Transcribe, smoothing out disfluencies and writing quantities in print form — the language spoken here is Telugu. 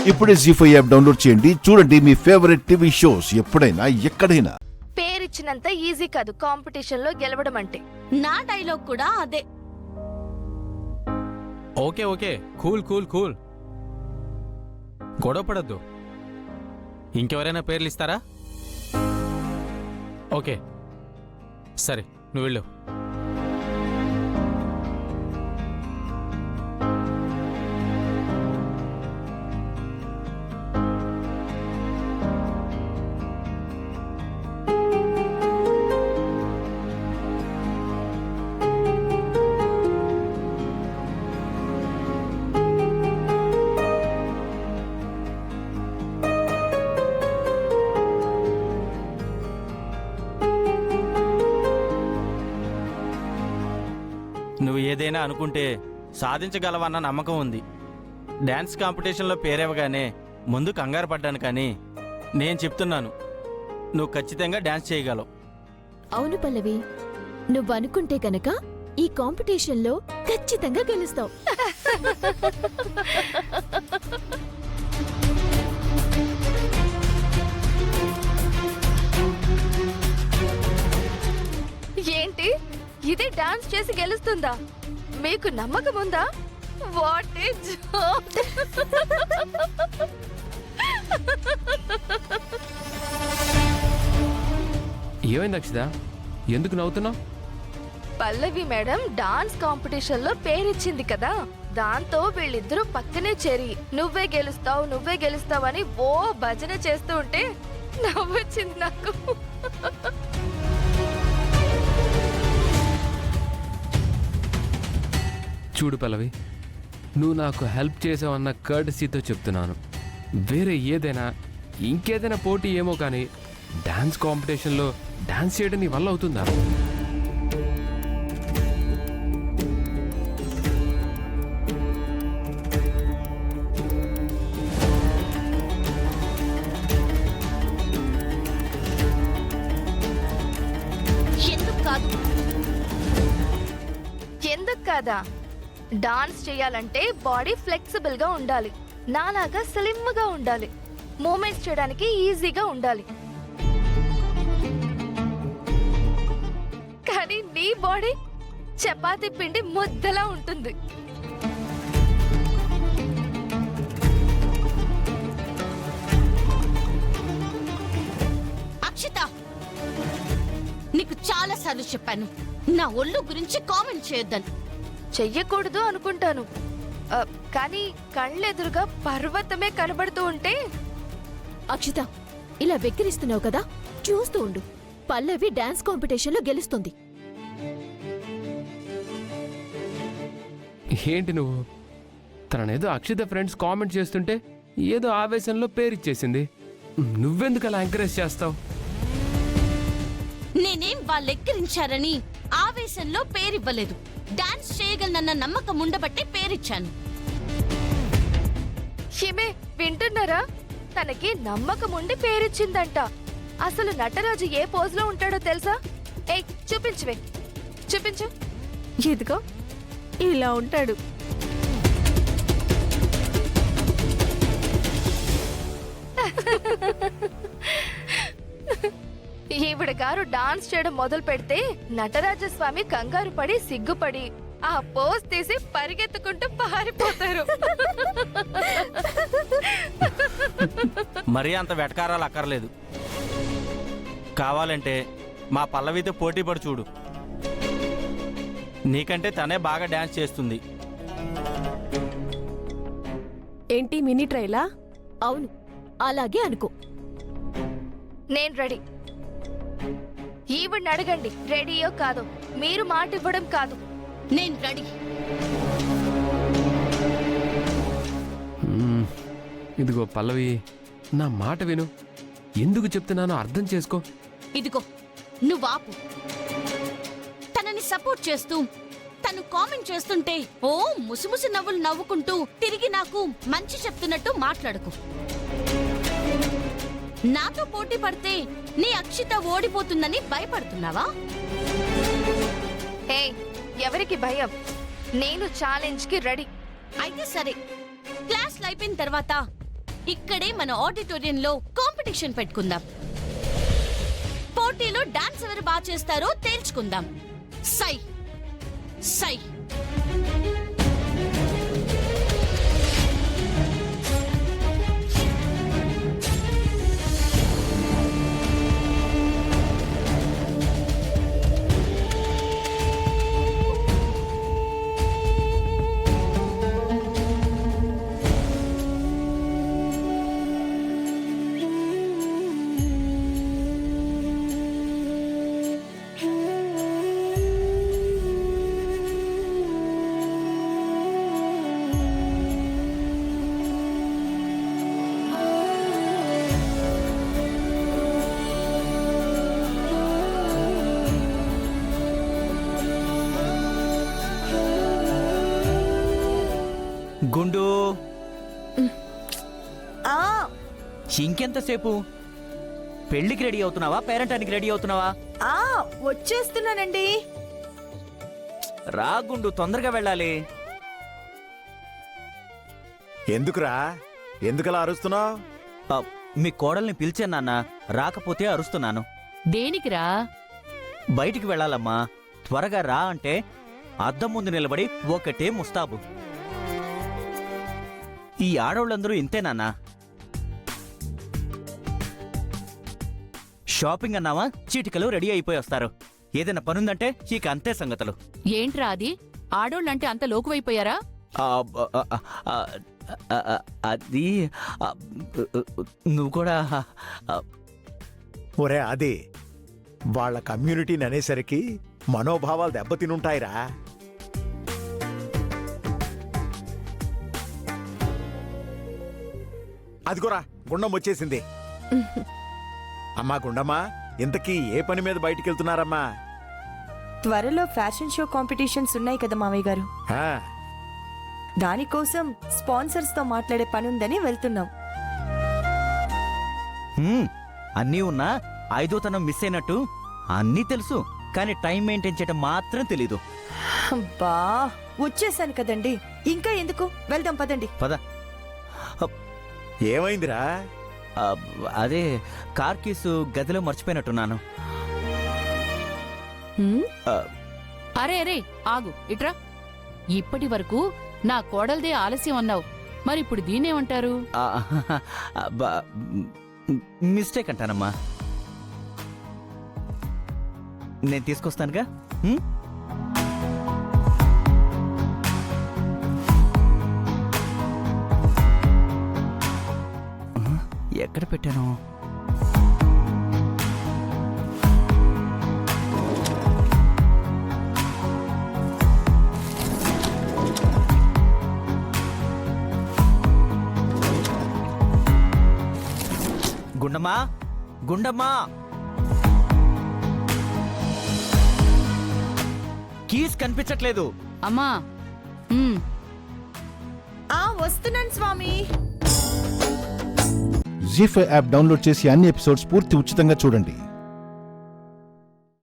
ఇప్పుడే జీ5 యాప్ డౌన్లోడ్ చేయండి. చూడండి మీ ఫేవరెట్ టీవీ షోస్ ఎప్పుడైనా ఎక్కడైనా. పేరిచ్చినంత ఈజీ కాదు కాంపిటీషన్ లో గెలవడం అంటే. నా డైలాగ్ కూడా అదే. Okay okay, cool cool cool, గొడవ పడద్దు. ఇంకెవరైనా పేర్లు ఇస్తారా? ఓకే సరే, నువ్వు వెళ్ళు. నువ్వు ఏదైనా అనుకుంటే సాధించగలవన్న నమ్మకం ఉంది. డ్యాన్స్ కాంపిటీషన్లో పేరేవగానే ముందు కంగారు పడ్డాను, కానీ నేను చెప్తున్నాను, నువ్వు ఖచ్చితంగా డ్యాన్స్ చేయగలవు. అవును పల్లవి, నువ్వనుకుంటే కనుక ఈ కాంపిటీషన్లో ఖచ్చితంగా గెలుస్తావు. ఏంటి, ఇదే డాన్స్ చేసి గెలుస్తుందా? మీకు నమ్మకం ఉందా? వాట్ ఈజ్ ఏమైంది అక్షిత, ఎందుకు నవ్వుతున్నావు? పల్లవి మేడం డాన్స్ కాంపిటీషన్ లో పేరిచ్చింది కదా, దాంతో వీళ్ళిద్దరూ పక్కనే చేరి నువ్వే గెలుస్తావు అని ఓ భజన చేస్తూ ఉంటే నవ్వొచ్చింది నాకు. చూడు పల్లవి, నువ్వు నాకు హెల్ప్ చేసావన్న కర్టసీతో చెప్తున్నాను. వేరే ఏదైనా ఇంకేదైనా పోటీ ఏమో కానీ డాన్స్ కాంపిటీషన్లో డాన్స్ చేయడం నీ వల్ల అవుతుందా? ఎందుకు కాదా? డాన్స్ చేయాలంటే బాడీ ఫ్లెక్సిబుల్ గా ఉండాలి, నాలాగా స్లిమ్ గా ఉండాలి, మూమెంట్స్ చేయడానికి ఈజీగా ఉండాలి. కానీ నీ బాడీ చపాతీ పిండి ముద్దలా ఉంటుంది. అక్షిత, నీకు చాలా సార్లు చెప్పాను నా ఒళ్ళు గురించి కామెంట్ చేయొద్దని. చెయ్యకూడదు అనుకుంటాను, కానీ కళ్ళెదురుగా పర్వతమే కనబడుతూ ఉంటే. అక్షిత, ఇలా వెక్కిరిస్తున్నావు కదా, చూస్తూ ఉండు, పల్లవి డాన్స్ కాంపిటీషన్లో గెలుస్తుంది. ఏంటి నువ్వు? తననేదో అక్షిత ఫ్రెండ్స్ కామెంట్ చేస్తుంటే ఏదో ఆవేశంలో పేరిచ్చేసింది. నువ్వెందుకు అలా ఎంకరేజ్ చేస్తావు? నేనేం వాళ్ళెక్కిరించారని ఆవేశంలో పేరివ్వలేదు. డాన్స్ చేయగలనన్న నమ్మకం ఉండబట్టే పేరిచ్చాను. ఏమే, వింటున్నారా? తనకి నమ్మకం ఉండి పేరిచ్చిందంట. అసలు నటరాజు ఏ పోజ్ లో ఉంటాడో తెలుసా? ఏయ్, చూపించువే, చూపించు. ఇదిగో ఇలా ఉంటాడు. ఈవిడ గారు డాన్స్ చేయడం మొదలు పెడితే నటరాజస్వామి కంగారు పడి సిగ్గుపడి ఆ పోజ్ తీసి పరిగెత్తుకుంటూ పారిపోతారు. మరీ అంత వెటకారాలు అక్కర్లేదు. కావాలంటే మా పల్లవితో పోటీ పడి చూడు, నీకంటే తనే బాగా డాన్స్ చేస్తుంది. ఏంటి, మినీ ట్రైలా? అవును, అలాగే అనుకో. నేను రెడీ. ఈవిడ్ని అడగండి రెడీయో కాదో. మీరు మాట ఇవ్వడం కాదు. నేను రెడీ. ఇదిగో పల్లవి, నా మాట విను. ఎందుకు చెప్తున్నానో అర్థం చేసుకో. ఇదిగో నువ్వాపు. తనని సపోర్ట్ చేస్తూ తను కామెంట్ చేస్తుంటే ఓ ముసుముసు నవ్వులు నవ్వుకుంటూ తిరిగి నాకు మంచి చెప్తున్నట్టు మాట్లాడుకు. నాతో పోటీ పడితే నీ అక్షిత ఓడిపోతుందని భయపడుతున్నావా? హే, ఎవరికి భయం? నేను ఛాలెంజ్ కి రెడీ. అయితే సరే, క్లాస్ అయిపోయిన తర్వాత ఇక్కడే మన ఆడిటోరియంలో కాంపిటీషన్ పెట్టుకుందాం. పోటీలో డాన్స్ ఎవరు బాగా చేస్తారో తేల్చుకుందాం. సై సై గుండు ఇంకెంతసేపు? పెళ్లికి రెడీ అవుతున్నావా, పేరెంటానికి రెడీ అవుతున్నావా? వచ్చేస్తున్నానండి. రా గుండు, తొందరగా వెళ్ళాలి. ఎందుకురా, ఎందుకలా అరుస్తున్నావు? మీ కోడల్ని పిలిచాను నాన్న, రాకపోతే అరుస్తున్నాను. దేనికిరా? బయటికి వెళ్ళాలమ్మా, త్వరగా రా అంటే అద్దం ముందు నిలబడి ఒకటే ముస్తాబు. ఈ ఆడవాళ్ళందరూ ఇంతేనాన్నా? షాపింగ్ అన్నావా, చీటికలు రెడీ అయిపోయి వస్తారు. ఏదైనా పనుందంటే ఇక అంతే సంగతులు. ఏంట్రా అది? ఆడోళ్ళంటే అంత లోకువైపోయారా? అది నువ్వు కూడా ఒరే అది వాళ్ళ కమ్యూనిటీని అనేసరికి మనోభావాలు దెబ్బతినుంటాయిరా. అదిగోరా గుండం వచ్చేసింది. అమ్మా గుండమ్మా, ఇంతకీ ఏ పని మీద బయటికి వెళ్తున్నారమ్మా? త్వరలో ఫ్యాషన్ షో కాంపిటీషన్స్ ఉన్నాయి కదా మావయ్య గారు, ఆ, దానికోసం స్పాన్సర్స్ తో మాట్లాడే పని ఉందని వెళ్తున్నాం. అన్నీ ఉన్నా ఐదోతనం మిస్ అయినట్టు అన్నీ తెలుసు, కానీ టైం మెయింటైన్ చేయడం మాత్రం తెలీదు. అబ్బా, వచ్చేసాను కదండి, ఇంకా ఎందుకు, వెళ్దాం పదండి. పద. ఏమైందిరా? అదే కార్ కీసు గదిలో మర్చిపోయినట్టున్నాను. అరే అరే ఆగు, ఇట్రా. ఇప్పటి వరకు నా కోడల్దే ఆలస్యం అన్నావు, మరిప్పుడు దీనేమంటారు? మిస్టేక్ అంటానమ్మా. నేను తీసుకొస్తానుగా. ఎక్కడ పెట్టాను? గుండమ్మా, గుండమ్మా, కీస్ కనిపించట్లేదు. అమ్మా. వస్తున్నాను స్వామి. జీ5 యాప్ డౌన్లోడ్ చేసి అన్ని ఎపిసోడ్స్ పూర్తి ఉచితంగా చూడండి.